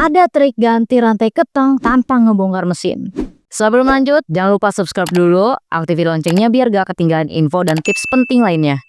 ada trik ganti rantai ketang tanpa ngebongkar mesin. Sebelum lanjut, jangan lupa subscribe dulu, aktifin loncengnya biar gak ketinggalan info dan tips penting lainnya.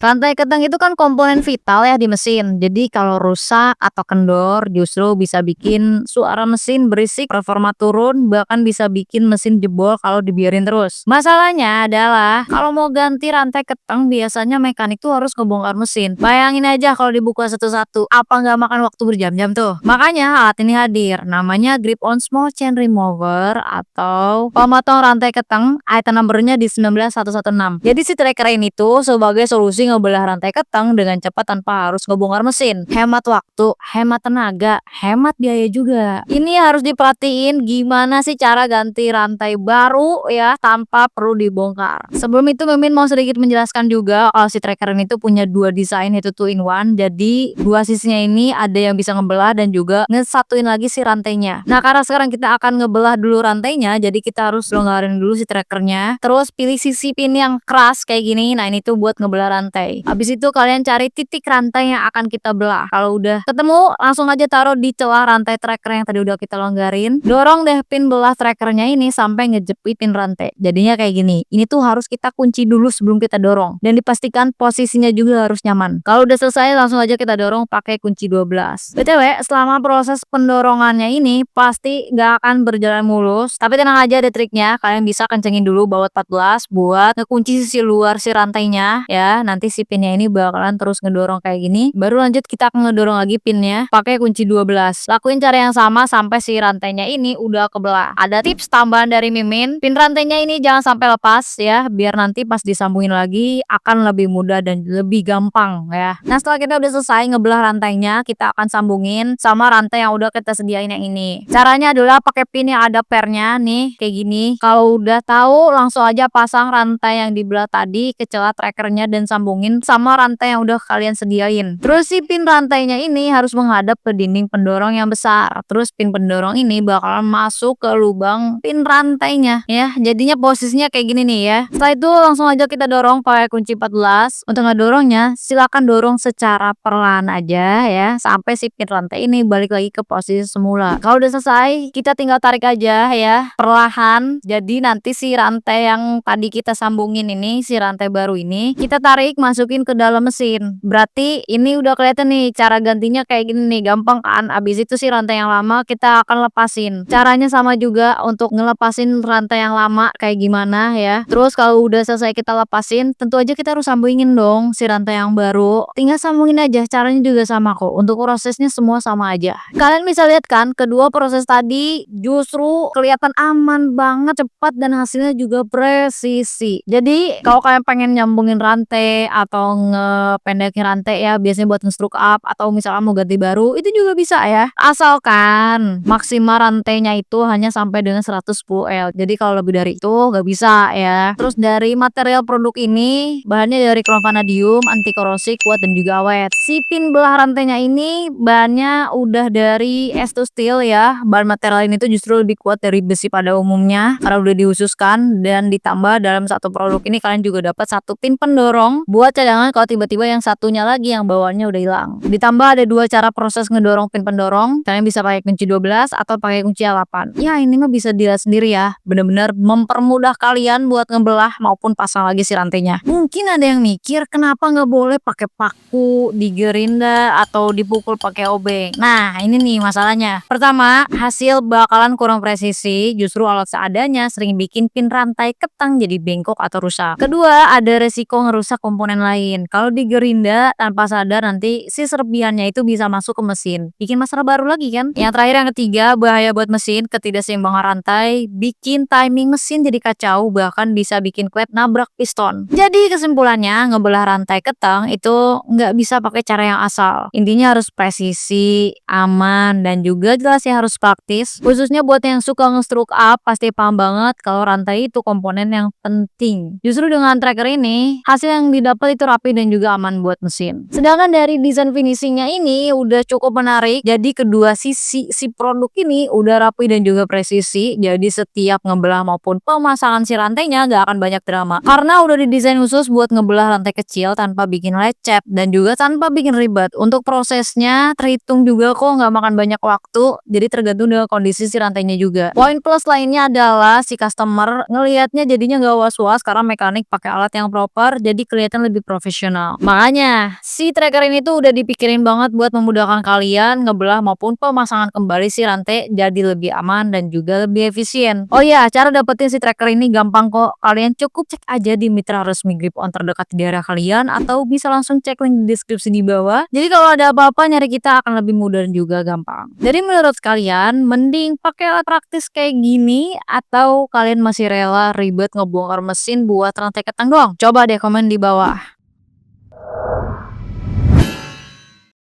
Rantai ketang itu kan komponen vital ya di mesin. Jadi kalau rusak atau kendor justru bisa bikin suara mesin berisik, performa turun, bahkan bisa bikin mesin jebol kalau dibiarin terus. Masalahnya adalah kalau mau ganti rantai ketang biasanya mekanik tuh harus ngebongkar mesin. Bayangin aja kalau dibuka satu-satu, apa nggak makan waktu berjam-jam tuh? Makanya alat ini hadir, namanya Grip On Small Chain Remover atau pemotong rantai ketang. Item numbernya di 19116. Jadi si tracker ini tuh sebagai solusi ngebelah rantai ketang dengan cepat tanpa harus ngebongkar mesin. Hemat waktu, hemat tenaga, hemat biaya juga. Ini harus diperhatiin gimana sih cara ganti rantai baru ya tanpa perlu dibongkar. Sebelum itu Mimin mau sedikit menjelaskan juga kalau si tracker ini tuh punya dua desain, yaitu 2-in-1. Jadi dua sisinya ini ada yang bisa ngebelah dan juga ngesatuin lagi si rantainya. Nah karena sekarang kita akan ngebelah dulu rantainya, jadi kita harus longgarin dulu si trackernya. Terus pilih sisi pin yang keras kayak gini. Nah ini tuh buat ngebelah rantai. Habis itu kalian cari titik rantai yang akan kita belah. Kalau udah ketemu langsung aja taruh di celah rantai tracker yang tadi udah kita longgarin. Dorong deh pin belah trackernya ini sampai ngejepitin rantai. Jadinya kayak gini. Ini tuh harus kita kunci dulu sebelum kita dorong. Dan dipastikan posisinya juga harus nyaman. Kalau udah selesai langsung aja kita dorong pakai kunci 12. BTW selama proses pendorongannya ini pasti gak akan berjalan mulus. Tapi tenang aja, ada triknya. Kalian bisa kencengin dulu baut 14 buat ngekunci sisi luar si rantainya ya. Nanti si pinnya ini bakalan terus ngedorong kayak gini. Baru lanjut kita akan ngedorong lagi pinnya pakai kunci 12. Lakuin cara yang sama sampai si rantainya ini udah kebelah. Ada tips tambahan dari Mimin, pin rantainya ini jangan sampai lepas ya, biar nanti pas disambungin lagi akan lebih mudah dan lebih gampang ya. Nah setelah kita udah selesai ngebelah rantainya, kita akan sambungin sama rantai yang udah kita sediain yang ini. Caranya adalah pakai pin yang ada pernya nih kayak gini. Kalau udah tahu langsung aja pasang rantai yang dibelah tadi ke celah trackernya dan sambungin sama rantai yang udah kalian sediain. Terus si pin rantainya ini harus menghadap ke dinding pendorong yang besar. Terus pin pendorong ini bakalan masuk ke lubang pin rantainya ya. Jadinya posisinya kayak gini nih ya. Setelah itu langsung aja kita dorong pakai kunci 14. Untuk ngedorongnya silakan dorong secara perlahan aja ya sampai si pin rantai ini balik lagi ke posisi semula. Kalau udah selesai kita tinggal tarik aja ya perlahan. Jadi nanti si rantai yang tadi kita sambungin ini, si rantai baru ini kita tarik masukin ke dalam mesin. Berarti ini udah kelihatan nih cara gantinya kayak gini nih, gampang kan? Abis itu si rantai yang lama kita akan lepasin. Caranya sama juga untuk ngelepasin rantai yang lama kayak gimana ya. Terus kalau udah selesai kita lepasin, tentu aja kita harus sambungin dong si rantai yang baru. Tinggal sambungin aja, caranya juga sama kok. Untuk prosesnya semua sama aja. Kalian bisa lihat kan, kedua proses tadi justru kelihatan aman banget, cepat dan hasilnya juga presisi. Jadi kalau kalian pengen nyambungin rantai atau ngependekin rantai ya, biasanya buat nge-stroke up atau misalnya mau ganti baru, itu juga bisa ya. Asalkan maksimal rantainya itu hanya sampai dengan 110L. Jadi kalau lebih dari itu nggak bisa ya. Terus dari material produk ini bahannya dari krom vanadium, anti korosi, kuat dan juga awet. Si pin belah rantainya ini bahannya udah dari S2 Steel ya. Bahan material ini tuh justru lebih kuat dari besi pada umumnya karena udah dihususkan, dan ditambah dalam satu produk ini kalian juga dapat satu pin pendorong buat cadangan kalau tiba-tiba yang satunya lagi yang bawaannya udah hilang. Ditambah ada dua cara proses ngedorong pin pendorong. Kalian bisa pakai kunci 12 atau pakai kunci 8. Ya ini mah bisa dilihat sendiri ya. Bener-bener mempermudah kalian buat ngebelah maupun pasang lagi si rantainya. Mungkin ada yang mikir kenapa nggak boleh pakai paku, digerinda atau dipukul pakai obeng. Nah ini nih masalahnya. Pertama, hasil bakalan kurang presisi. Justru alat seadanya sering bikin pin rantai ketang jadi bengkok atau rusak. Kedua, ada resiko ngerusak komponen lain. Kalau digerinda tanpa sadar nanti si serpihannya itu bisa masuk ke mesin, bikin masalah baru lagi kan. Yang terakhir, yang ketiga, bahaya buat mesin. Ketidakseimbangan rantai bikin timing mesin jadi kacau, bahkan bisa bikin klep nabrak piston. Jadi kesimpulannya, ngebelah rantai ketang itu nggak bisa pakai cara yang asal. Intinya harus presisi, aman, dan juga jelas ya harus praktis. Khususnya buat yang suka nge-stroke up pasti paham banget kalau rantai itu komponen yang penting. Justru dengan tracker ini hasil yang didapat dapat itu rapi dan juga aman buat mesin. Sedangkan dari desain finishingnya ini udah cukup menarik. Jadi kedua sisi si produk ini udah rapi dan juga presisi. Jadi setiap ngebelah maupun pemasangan si rantainya gak akan banyak drama. Karena udah didesain khusus buat ngebelah rantai kecil tanpa bikin lecet dan juga tanpa bikin ribet. Untuk prosesnya terhitung juga kok nggak makan banyak waktu. Jadi tergantung dengan kondisi si rantainya juga. Poin plus lainnya adalah si customer ngelihatnya jadinya nggak was-was karena mekanik pakai alat yang proper, jadi kelihatan lebih profesional. Makanya si tracker ini tuh udah dipikirin banget buat memudahkan kalian ngebelah maupun pemasangan kembali si rantai jadi lebih aman dan juga lebih efisien. Oh iya, cara dapetin si tracker ini gampang kok. Kalian cukup cek aja di mitra resmi Grip-on terdekat di daerah kalian atau bisa langsung cek link di deskripsi di bawah. Jadi kalau ada apa-apa nyari kita akan lebih mudah dan juga gampang. Jadi menurut kalian mending pakai alat praktis kayak gini atau kalian masih rela ribet ngebongkar mesin buat rantai ketang doang? Coba deh komen di bawah.